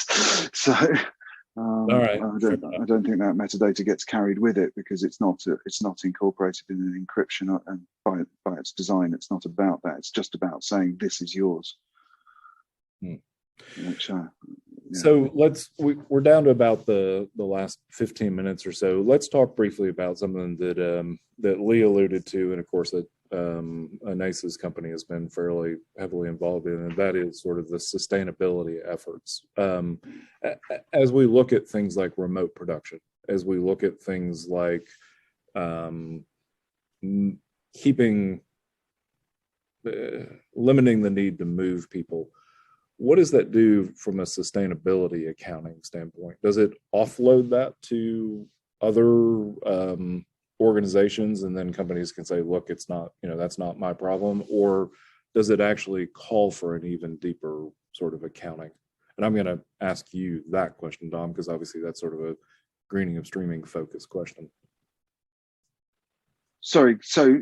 [SPEAKER 1] So
[SPEAKER 2] all right.
[SPEAKER 1] I don't think that metadata gets carried with it, because it's not incorporated in an encryption, and by its design, it's not about that. It's just about saying this is yours. Which, yeah.
[SPEAKER 2] So we're down to about the last 15 minutes or so. Let's talk briefly about something that Lee alluded to, and of course that Anais's company has been fairly heavily involved in, and that is sort of the sustainability efforts. As we look at things like remote production, as we look at things like limiting the need to move people, what does that do from a sustainability accounting standpoint? Does it offload that to other organizations, and then companies can say, look, it's not, that's not my problem? Or does it actually call for an even deeper sort of accounting? And I'm going to ask you that question, Dom, because obviously that's sort of a greening of streaming focus question.
[SPEAKER 1] Sorry, so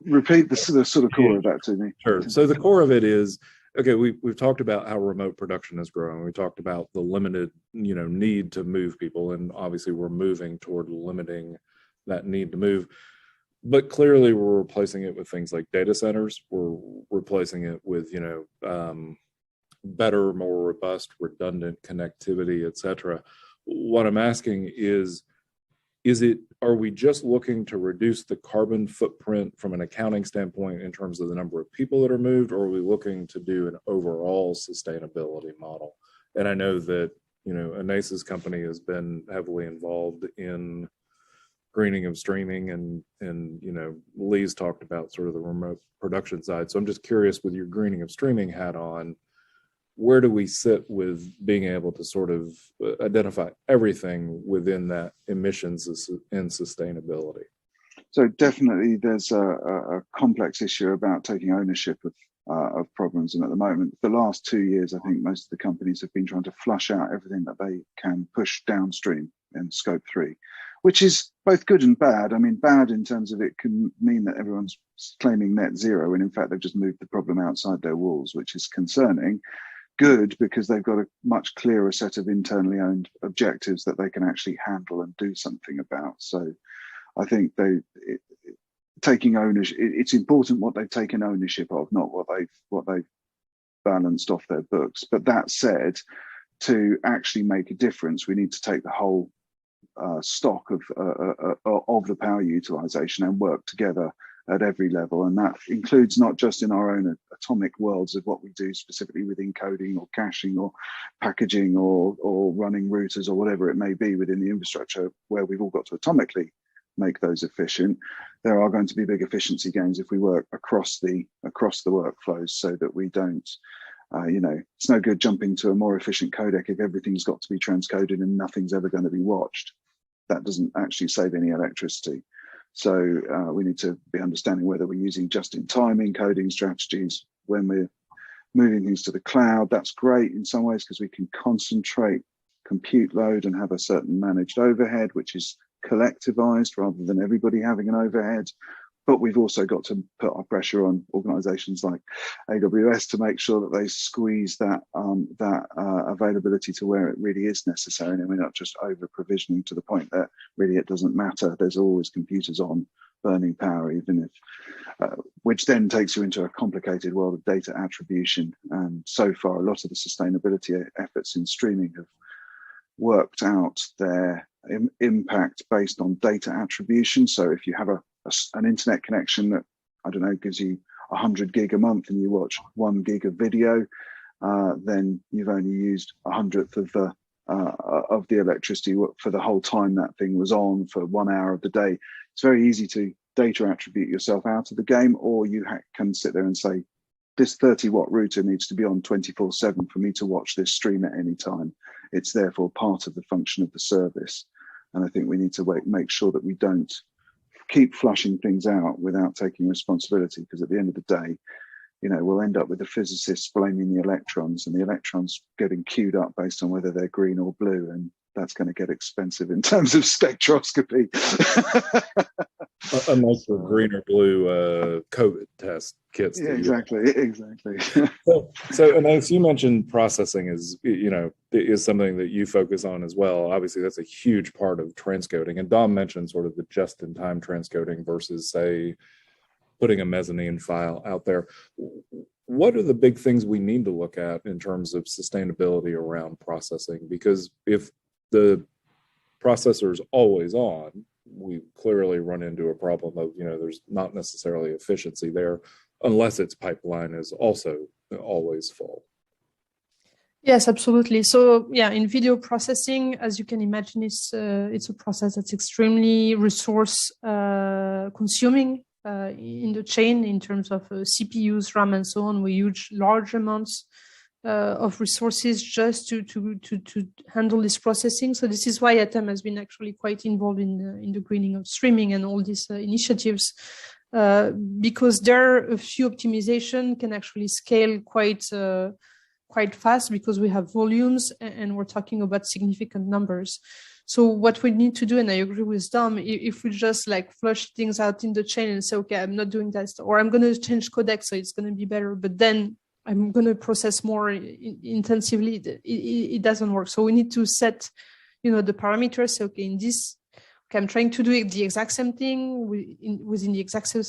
[SPEAKER 1] repeat the sort of core of that to me.
[SPEAKER 2] Sure. So the core of it is, okay, we've talked about how remote production is growing. We talked about the limited, need to move people, and obviously we're moving toward limiting that need to move. But clearly we're replacing it with things like data centers. We're replacing it with, better, more robust, redundant connectivity, et cetera. What I'm asking is are we just looking to reduce the carbon footprint from an accounting standpoint in terms of the number of people that are moved, or are we looking to do an overall sustainability model? And I know that, Anais's company has been heavily involved in greening of streaming, and Lee's talked about sort of the remote production side. So I'm just curious, with your greening of streaming hat on, where do we sit with being able to sort of identify everything within that emissions and sustainability?
[SPEAKER 1] So definitely there's a complex issue about taking ownership of problems. And at the moment, the last 2 years, I think most of the companies have been trying to flush out everything that they can push downstream in scope 3, which is both good and bad. I mean, bad in terms of it can mean that everyone's claiming net zero, and in fact, they've just moved the problem outside their walls, which is concerning. Good because they've got a much clearer set of internally owned objectives that they can actually handle and do something about. So I think taking ownership, it's important what they've taken ownership of, not what they've balanced off their books. But that said, to actually make a difference, we need to take the whole stock of the power utilization and work together at every level, and that includes not just in our own atomic worlds of what we do specifically with encoding or caching or packaging or running routers or whatever it may be within the infrastructure where we've all got to atomically make those efficient. There are going to be big efficiency gains if we work across the workflows, so that we don't it's no good jumping to a more efficient codec if everything's got to be transcoded and nothing's ever going to be watched. That doesn't actually save any electricity. So we need to be understanding whether we're using just-in-time encoding strategies when we're moving things to the cloud. That's great in some ways because we can concentrate compute load and have a certain managed overhead, which is collectivized rather than everybody having an overhead. But we've also got to put our pressure on organizations like AWS to make sure that they squeeze that availability to where it really is necessary, and we're not just over provisioning to the point that really it doesn't matter. There's always computers on burning power, even if, which then takes you into a complicated world of data attribution. And so far, a lot of the sustainability efforts in streaming have worked out their impact based on data attribution. So if you have an internet connection that, I don't know, gives you 100 gig a month and you watch 1 gig of video, then you've only used 100th of the electricity for the whole time that thing was on for 1 hour of the day. It's very easy to data attribute yourself out of the game, or you can sit there and say, this 30-watt router needs to be on 24/7 for me to watch this stream at any time. It's therefore part of the function of the service. And I think we need to make sure that we don't keep flushing things out without taking responsibility, because at the end of the day, we'll end up with the physicists blaming the electrons and the electrons getting queued up based on whether they're green or blue. And that's going to get expensive in terms of spectroscopy.
[SPEAKER 2] Unless the green or blue COVID test kits.
[SPEAKER 1] Yeah, exactly.
[SPEAKER 2] So Anais, you mentioned processing is something that you focus on as well. Obviously, that's a huge part of transcoding. And Dom mentioned sort of the just-in-time transcoding versus, say, putting a mezzanine file out there. What are the big things we need to look at in terms of sustainability around processing? Because if the processor's always on, we clearly run into a problem of, there's not necessarily efficiency there unless its pipeline is also always full.
[SPEAKER 3] Yes, absolutely. So yeah, in video processing, as you can imagine, it's a process that's extremely resource consuming in the chain in terms of CPUs, RAM, and so on. We use large amounts of resources just to handle this processing. So this is why ATEM has been actually quite involved in the greening of streaming and all these initiatives, because there a few optimization can actually scale quite fast, because we have volumes and we're talking about significant numbers. So what we need to do, and I agree with Dom, if we just flush things out in the chain and say, okay, I'm not doing that, or I'm going to change codec so it's going to be better, but then I'm going to process more intensively, it doesn't work. So we need to set, the parameters. Say, okay, I'm trying to do the exact same thing within the exact same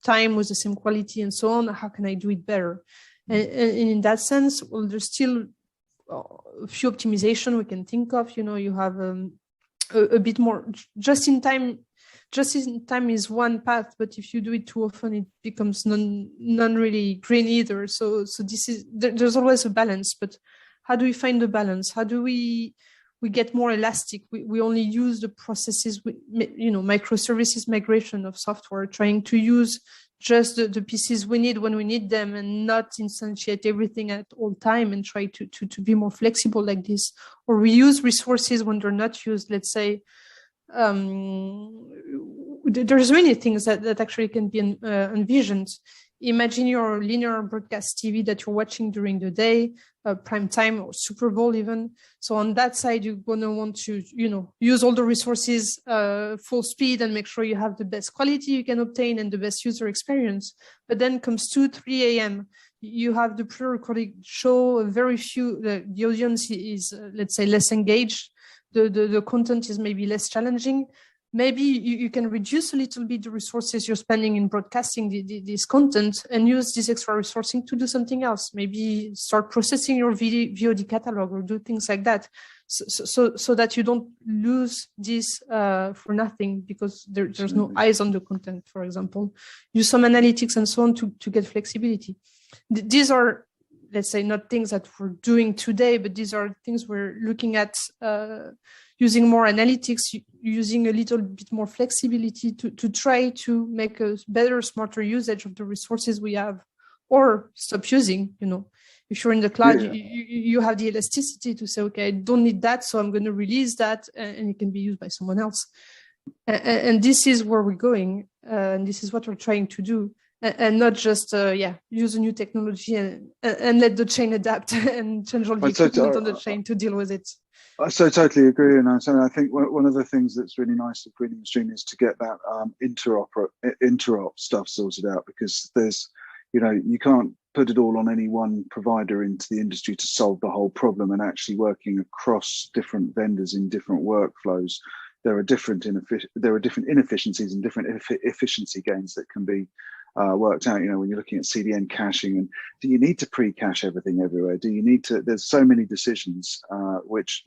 [SPEAKER 3] time with the same quality and so on. How can I do it better? And in that sense, well, there's still a few optimization we can think of. You have a bbit more just in time. Just in time is one path, but if you do it too often, it becomes non really green either. So there's always a balance. But how do we find the balance? How do we we get more elastic. We only use the processes, microservices migration of software, trying to use just the pieces we need when we need them and not instantiate everything at all time, and try to be more flexible like this. Or we use resources when they're not used. Let's say there's many things that actually can be envisioned. Imagine your linear broadcast TV that you're watching during the day, prime time or Super Bowl even. So on that side, you're going to want to, use all the resources full speed and make sure you have the best quality you can obtain and the best user experience. But then comes 2, 3 a.m. You have the pre-recorded show, very few, the audience is, let's say, less engaged. The content is maybe less challenging. Maybe you can reduce a little bit the resources you're spending in broadcasting this content and use this extra resourcing to do something else. Maybe start processing your VOD catalog or do things like that, so that you don't lose this for nothing because there's no eyes on the content, for example. Use some analytics and so on to get flexibility. These are, let's say, not things that we're doing today, but these are things we're looking at, using more analytics, using a little bit more flexibility to try to make a better, smarter usage of the resources we have, or stop using. If you're in the cloud, you have the elasticity to say, okay, I don't need that, so I'm going to release that, and it can be used by someone else. And this is where we're going, and this is what we're trying to do. And not just use a new technology and let the chain adapt and change all the equipment on the chain to deal with it.
[SPEAKER 1] I so totally agree, and I think one of the things that's really nice of Greening Stream is to get that interop stuff sorted out, because there's, you can't put it all on any one provider into the industry to solve the whole problem, and actually working across different vendors in different workflows. There are different inefficiencies and different efficiency gains that can be worked out. When you're looking at CDN caching, and do you need to pre-cache everything everywhere? Do you need to? There's so many decisions which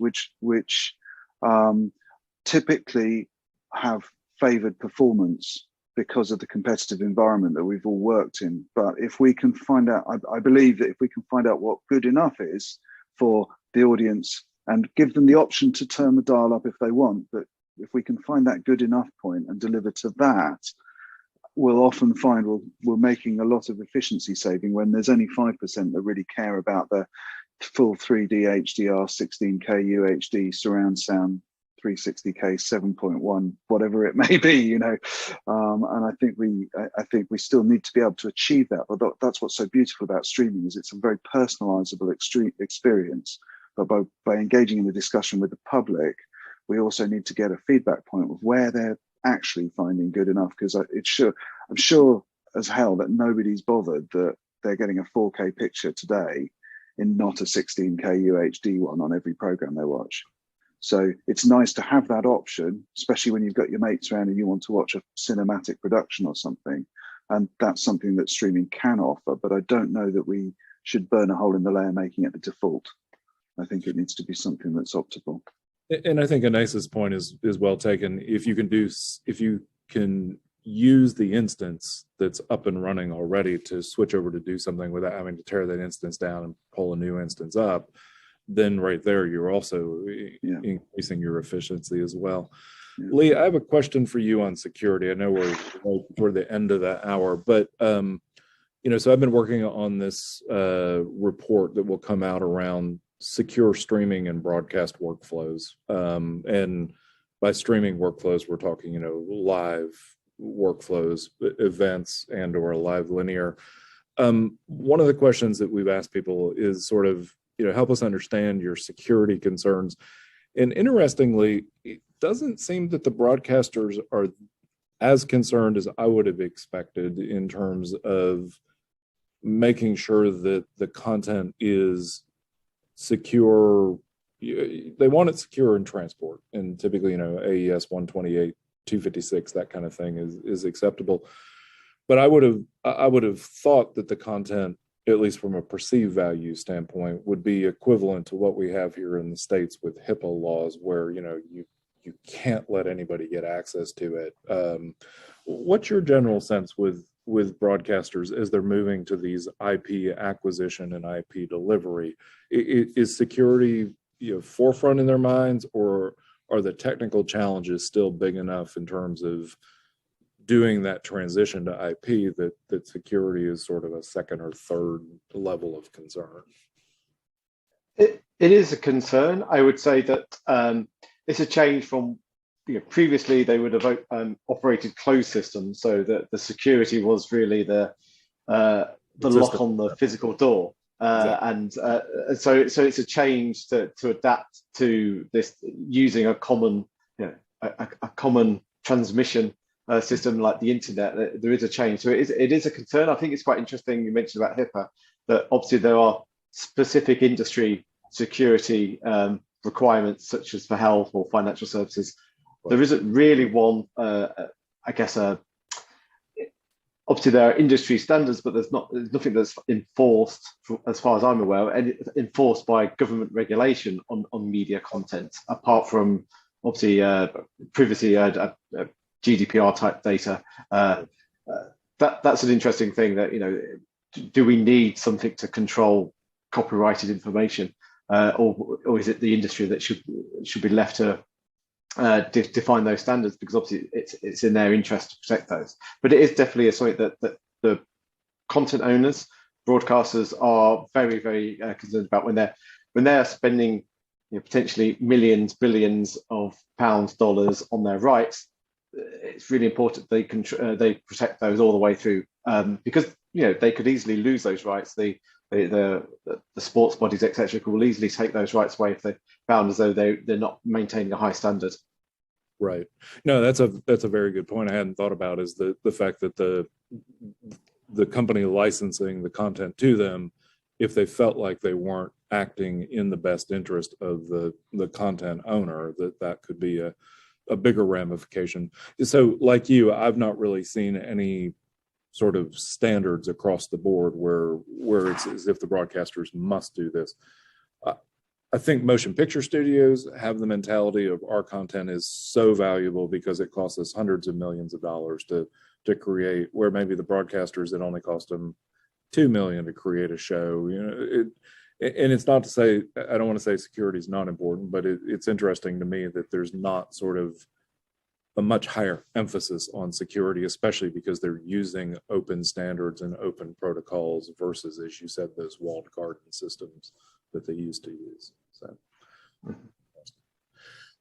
[SPEAKER 1] typically have favoured performance because of the competitive environment that we've all worked in. But if we can find out, I believe that if we can find out what good enough is for the audience and give them the option to turn the dial up if they want, but if we can find that good enough point and deliver to that, we'll often find we're making a lot of efficiency saving when there's only 5% that really care about the full 3D HDR 16K UHD surround sound 360K 7.1, whatever it may be, and I think we still need to be able to achieve that. But that's what's so beautiful about streaming, is it's a very personalizable experience. But by engaging in the discussion with the public, we also need to get a feedback point of where they're actually finding good enough, because I'm sure as hell that nobody's bothered that they're getting a 4K picture today in not a 16K UHD one on every program they watch. So it's nice to have that option, especially when you've got your mates around and you want to watch a cinematic production or something. And that's something that streaming can offer, but I don't know that we should burn a hole in the layer making it the default. I think it needs to be something that's optimal.
[SPEAKER 2] And I think Anais's point is well taken. If you can use the instance that's up and running already to switch over to do something without having to tear that instance down and pull a new instance up, then right there you're also increasing your efficiency as well. Yeah. Lee, I have a question for you on security. I know we're toward the end of the hour, but so I've been working on this report that will come out around secure streaming and broadcast workflows. And by streaming workflows, we're talking, live workflows, events, and or live linear. One of the questions that we've asked people is sort of, help us understand your security concerns. And interestingly, it doesn't seem that the broadcasters are as concerned as I would have expected in terms of making sure that the content is secure. They want it secure in transport, and typically, AES 128, 256, that kind of thing is acceptable. But I would have thought that the content, at least from a perceived value standpoint, would be equivalent to what we have here in the States with HIPAA laws, where you can't let anybody get access to it. What's your general sense with broadcasters as they're moving to these IP acquisition and IP delivery? Is security forefront in their minds, or are the technical challenges still big enough in terms of doing that transition to IP that security is sort of a second or third level of concern?
[SPEAKER 4] It is a concern. I would say that it's a change from, previously they would have operated closed systems, so that the security was really the lock on the physical door. And so it's a change to adapt to this using a common, a common transmission system like the internet. There is a change, so it is a concern. I think it's quite interesting you mentioned about HIPAA, that obviously there are specific industry security requirements, such as for health or financial services. There isn't really one, I guess. Obviously, there are industry standards, but there's nothing that's enforced, as far as I'm aware, and enforced by government regulation on media content, apart from obviously privacy, GDPR type data. That's an interesting thing. That do we need something to control copyrighted information, or is it the industry that should be left to define those standards, because obviously it's in their interest to protect those. But it is definitely something that the content owners, broadcasters, are very, very concerned about when they're spending potentially millions, billions of pounds, dollars on their rights. It's really important they protect those all the way through, because they could easily lose those rights. The sports bodies, etc., will easily take those rights away if they found as though they're not maintaining a high standard.
[SPEAKER 2] Right. No, that's a very good point. I hadn't thought about, is the fact that the company licensing the content to them, if they felt like they weren't acting in the best interest of the content owner, that could be a bigger ramification. So, like you, I've not really seen any sort of standards across the board where it's as if the broadcasters must do this. I think motion picture studios have the mentality of our content is so valuable because it costs us hundreds of millions of dollars to create, where maybe the broadcasters, it only cost them $2 million to create a show. And it's not to say, I don't want to say security is not important, but it's interesting to me that there's not sort of a much higher emphasis on security, especially because they're using open standards and open protocols versus, as you said, those walled garden systems that they used to use. So, all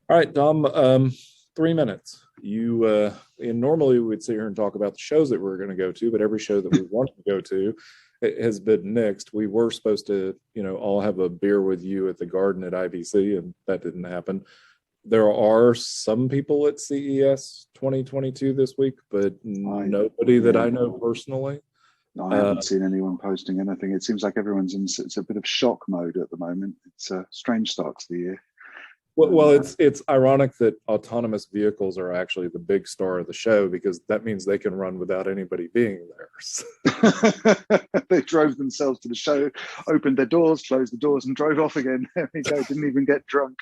[SPEAKER 2] right, Dom, 3 minutes. And normally we'd sit here and talk about the shows that we're going to go to, but every show that we want to go to has been nixed. We were supposed to, all have a beer with you at the garden at IBC, and that didn't happen. There are some people at CES 2022 this week, but nobody that I know personally.
[SPEAKER 1] No, I haven't seen anyone posting anything. It seems like everyone's it's a bit of shock mode at the moment. It's a strange start to the year.
[SPEAKER 2] Well, it's ironic that autonomous vehicles are actually the big star of the show, because that means they can run without anybody being there.
[SPEAKER 1] They drove themselves to the show, opened their doors, closed the doors, and drove off again. There we go. Didn't even get drunk.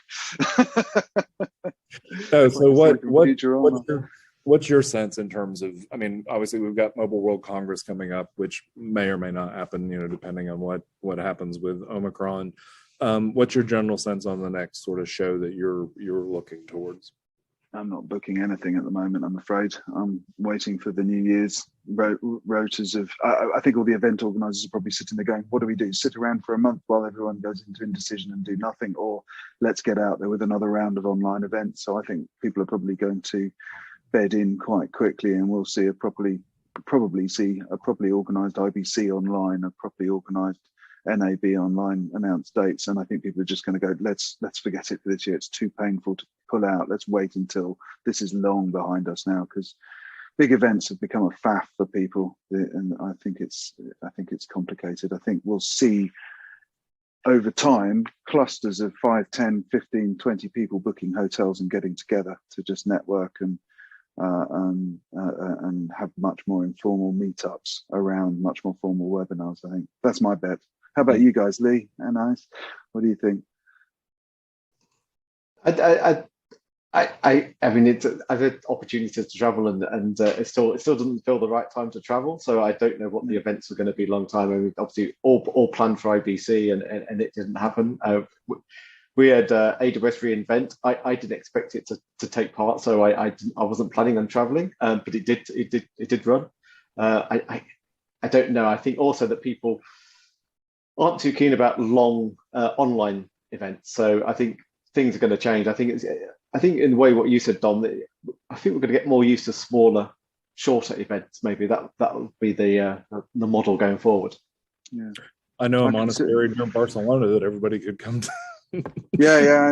[SPEAKER 2] So what's your sense in terms of? I mean, obviously we've got Mobile World Congress coming up, which may or may not happen, depending on what happens with Omicron. What's your general sense on the next sort of show that you're looking towards?
[SPEAKER 1] I'm not booking anything at the moment, I'm afraid. I'm waiting for the New Year's rotas of. I think all the event organisers are probably sitting there going, "What do we do? Sit around for a month while everyone goes into indecision and do nothing, or let's get out there with another round of online events?" So I think people are probably going to bed in quite quickly, and we'll see probably see a properly organised IBC online, a properly organised NAB online announced dates, and I think people are just going to go, let's forget it for this year. It's too painful to pull out. Let's wait until this is long behind us now, because big events have become a faff for people, and I think it's complicated. I think we'll see over time clusters of 5, 10, 15, 20 people booking hotels and getting together to just network and have much more informal meetups around much more formal webinars. I think that's my bet. How about you guys, Lee and Anais? What do you think?
[SPEAKER 4] I mean, I've had opportunities to travel, and it still doesn't feel the right time to travel. So I don't know what the events are going to be long time. I mean, obviously all planned for IBC, and it didn't happen. we had AWS reInvent. I didn't expect it to take part, so I wasn't planning on traveling, but it did run. I don't know. I think also that people aren't too keen about long online events. So I think things are going to change. I think in a way what you said, Dom, that I think we're going to get more used to smaller, shorter events. Maybe that will be the model going forward.
[SPEAKER 1] Yeah.
[SPEAKER 2] I know a monastery near Barcelona that everybody could come to.
[SPEAKER 1] Yeah.